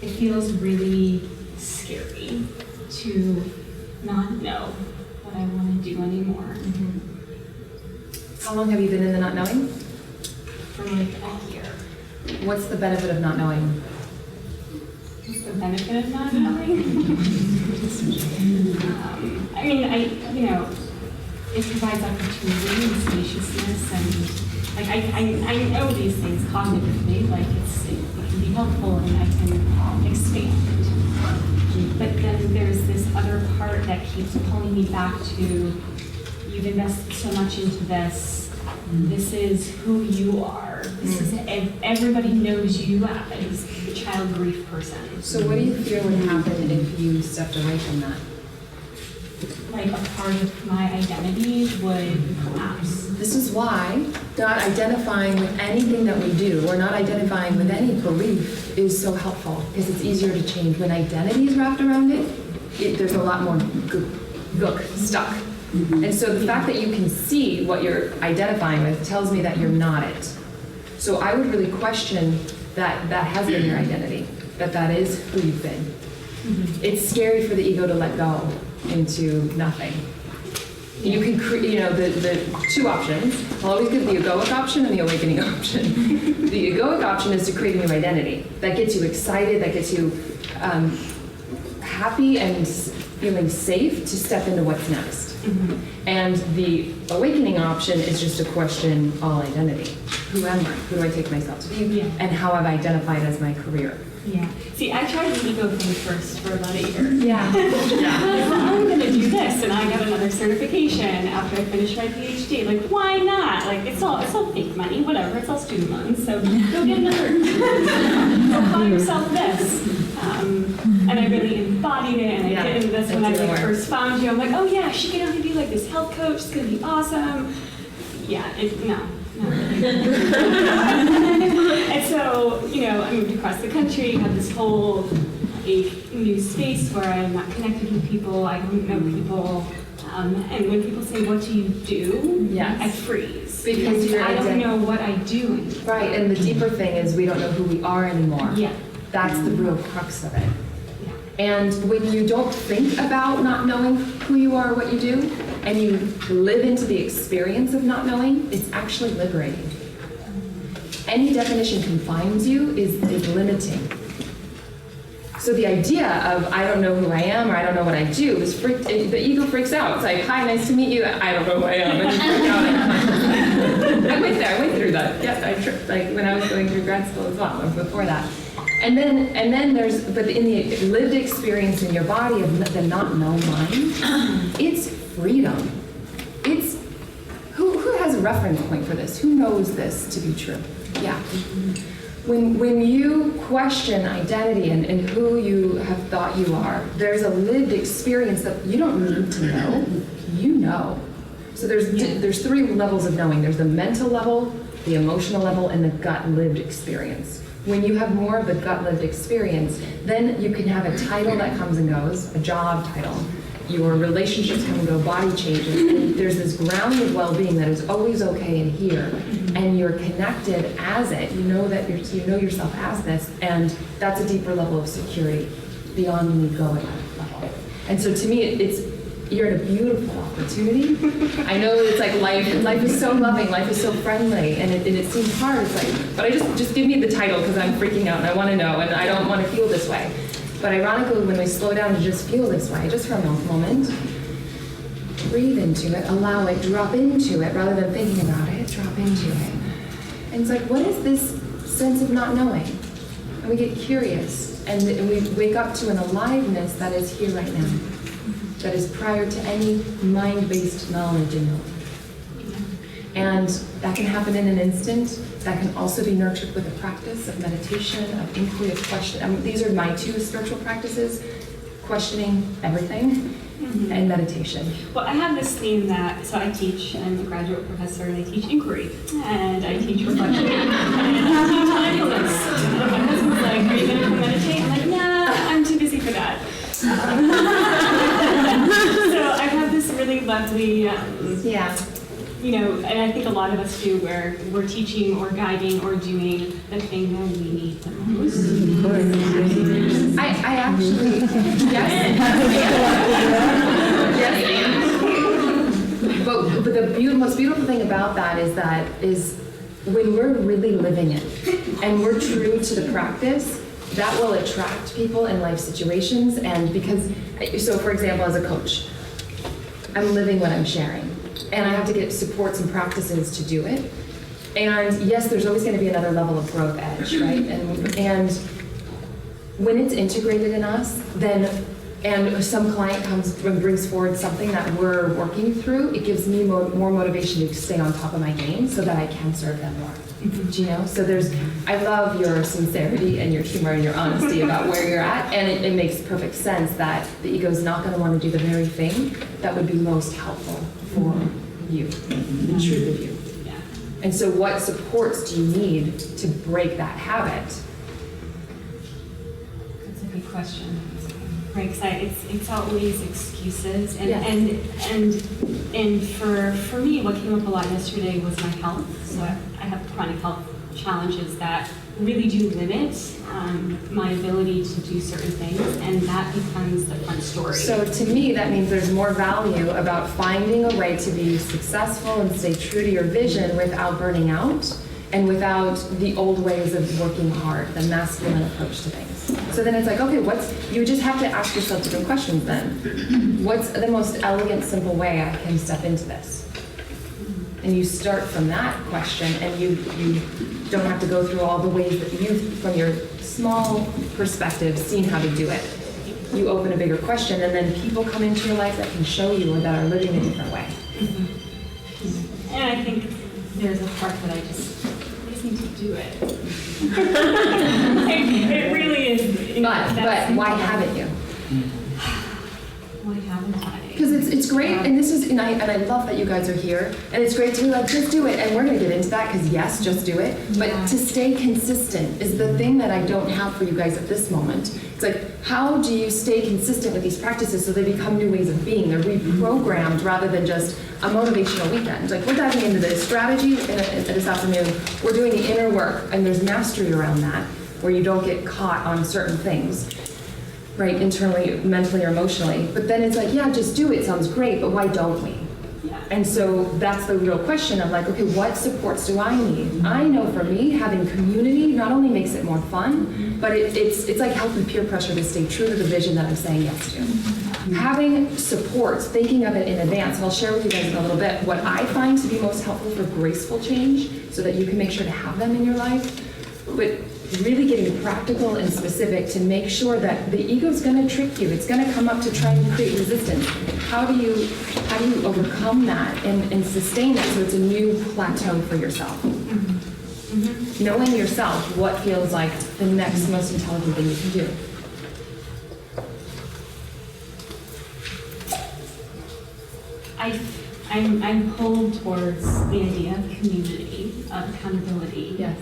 it feels really scary to not know what I want to do anymore. How long have you been in the not knowing? For like a year. What's the benefit of not knowing? What's the benefit of not knowing? I mean, it provides opportunity and spaciousness, and like I know these things cognitively, like it can be helpful and I can expand. But then there's this other part that keeps pulling me back to, you've invested so much into this. This is who you are. This is everybody knows you as a child grief person. So what do you fear would happen if you stepped away from that? Like a part of my identity would collapse. This is why not identifying with anything that we do or not identifying with any belief is so helpful, because it's easier to change. When identity is wrapped around it, there's a lot more gook stuck. And so the fact that you can see what you're identifying with tells me that you're not it. So I would really question that has been your identity, that is who you've been. It's scary for the ego to let go into nothing. You can create, the two options. I'll always give the egoic option and the awakening option. The egoic option is to create a new identity that gets you excited, that gets you happy and feeling safe to step into what's next. And the awakening option is just to question all identity. Who am I? Who do I take myself to be? Yeah. And how I've identified as my career. Yeah. See, I tried the ego thing first for about a year. Yeah. Well, I'm going to do this, and I got another certification after I finished my PhD. Like, why not? Like, it's all fake money, whatever. It's all student loans, so go get another. Go call yourself this. And I really embodied it, and I did this when I first found you. I'm like, oh yeah, she can only be like this health coach. It's going to be awesome. Yeah. No. And so, I moved across the country, had this whole new space where I'm not connected with people, I don't know people, and when people say, what do you do? Yes. I freeze. Because I don't know what I do anymore. Right, and the deeper thing is we don't know who we are anymore. Yeah. That's the real crux of it. Yeah. And when you don't think about not knowing who you are or what you do, and you live into the experience of not knowing, it's actually liberating. Any definition confines you is limiting. So the idea of I don't know who I am or I don't know what I do is the ego freaks out. It's like, hi, nice to meet you. I don't know who I am. And you freak out. I went through that. Yes, I tripped, like when I was going through grad school as well, or before that. And then but in the lived experience in your body of the not know mind, it's freedom. It's who has a reference point for this? Who knows this to be true? Yeah. When you question identity and who you have thought you are, there's a lived experience that you don't need to know. You know. So there's three levels of knowing. There's the mental level, the emotional level, and the gut lived experience. When you have more of the gut lived experience, then you can have a title that comes and goes, a job title. Your relationships come and go, body changes, and there's this grounded well-being that is always okay in here, and you're connected as it. You know that you know yourself as this, and that's a deeper level of security beyond the egoic level. And so to me, you're in a beautiful opportunity. I know it's like life is so loving, life is so friendly, and it seems hard. It's like, but I just give me the title because I'm freaking out and I want to know, and I don't want to feel this way. But ironically, when we slow down and just feel this way, just for a moment, breathe into it, allow it, drop into it, rather than thinking about it, drop into it. And it's like, what is this sense of not knowing? And we get curious, and we wake up to an aliveness that is here right now, that is prior to any mind-based knowledge in it. And that can happen in an instant. That can also be nurtured with a practice of meditation, of inquiry, of question. These are my two spiritual practices: questioning everything and meditation. Well, I have this theme so I teach, I'm a graduate professor, and I teach inquiry, and I teach reflection, and I teach mindfulness. My husband's like, are you going to come meditate? I'm like, nah, I'm too busy for that. So I have this really lovely, and I think a lot of us do, where we're teaching or guiding or doing the thing that we need the most. actually, yes. Yes. But the most beautiful thing about that is when we're really living it and we're true to the practice, that will attract people in life situations. And because, so for example, as a coach, I'm living what I'm sharing, and I have to get supports and practices to do it. And yes, there's always going to be another level of growth edge, right? And when it's integrated in us, then, and some client comes and brings forward something that we're working through, it gives me more motivation to stay on top of my game so that I can serve them more. Do you know? So I love your sincerity and your humor and your honesty about where you're at, and it makes perfect sense that the ego's not going to want to do the very thing that would be most helpful for you, the truth of you. Yeah. And so what supports do you need to break that habit? That's a good question. Right, because it's always excuses, and Yes. and for me, what came up a lot yesterday was my health. So I have chronic health challenges that really do limit my ability to do certain things, and that becomes the fun story. So to me, that means there's more value about finding a way to be successful and stay true to your vision without burning out and without the old ways of working hard, the masculine approach to things. So then it's like, okay, you just have to ask yourself different questions then. What's the most elegant, simple way I can step into this? And you start from that question, and you don't have to go through all the ways that you've, from your small perspective, seen how to do it. You open a bigger question, and then people come into your life that can show you or that are living a different way. Mm-hmm. And I think there's a part that I just need to do it. It really is. But why haven't you? Why haven't I? Because it's great, and I love that you guys are here, and it's great to be like, just do it, and we're going to get into that, because yes, just do it, but to stay consistent is the thing that I don't have for you guys at this moment. It's like, how do you stay consistent with these practices so they become new ways of being? They're reprogrammed rather than just a motivational weekend. Like, we're diving into the strategy this afternoon, we're doing the inner work, and there's mastery around that, where you don't get caught on certain things, right, internally, mentally, or emotionally. But then it's like, yeah, just do it, sounds great, but why don't we? Yeah. And so that's the real question of like, okay, what supports do I need? I know for me, having community not only makes it more fun, but it's like helping peer pressure to stay true to the vision that I'm saying yes to. Having supports, thinking of it in advance, and I'll share with you guys in a little bit what I find to be most helpful for graceful change so that you can make sure to have them in your life. But really getting practical and specific to make sure that the ego's going to trick you. It's going to come up to try and create resistance. How do you overcome that and sustain it so it's a new plateau for yourself? Mm-hmm. Mm-hmm. Knowing yourself what feels like the next most intelligent thing you can do. I'm pulled towards the idea of community, of accountability. Yes.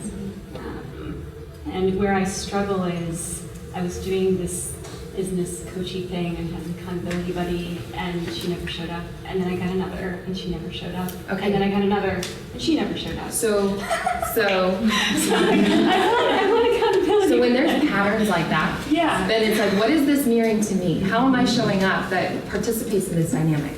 And where I struggle is, I was doing this business coachy thing and had an accountability buddy, and she never showed up. And then I got another, and she never showed up. Okay. And then I got another, and she never showed up. So I want accountability. So when there's patterns like that, yeah, then it's like, what is this mirroring to me? How am I showing up that participates in this dynamic?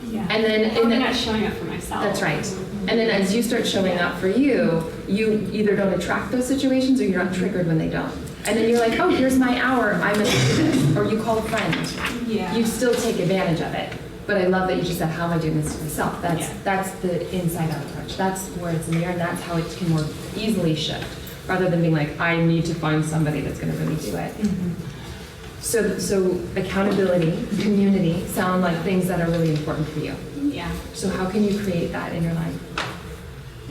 yeah. And then I'm not showing up for myself. That's right. And then as you start showing up for you, you either don't attract those situations or you're not triggered when they don't. And then you're like, oh, here's my hour, I'm gonna do this. Or you call a friend. Yeah. You still take advantage of it. But I love that you just said, how am I doing this to myself? That's the inside out approach. That's where it's a mirror, and that's how it can more easily shift, rather than being like, I need to find somebody that's gonna really do it. Mm-hmm. So accountability, community sound like things that are really important for you. Yeah. So how can you create that in your life?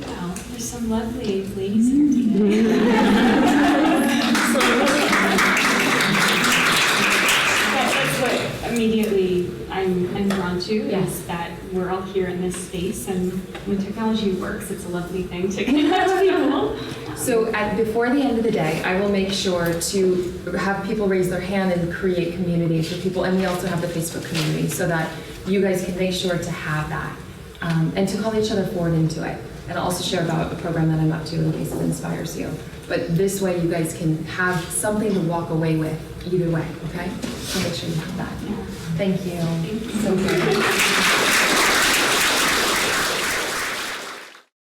Well, there's some lovely ladies here today. That's what immediately I'm drawn to, is that we're all here in this space, and when technology works, it's a lovely thing to connect with people. So before the end of the day, I will make sure to have people raise their hand and create community for people, and we also have the Facebook community, so that you guys can make sure to have that, and to call each other forward into it. And I'll also share about a program that I'm up to in case it inspires you. But this way you guys can have something to walk away with either way, okay? So make sure you have that. Thank you. So good.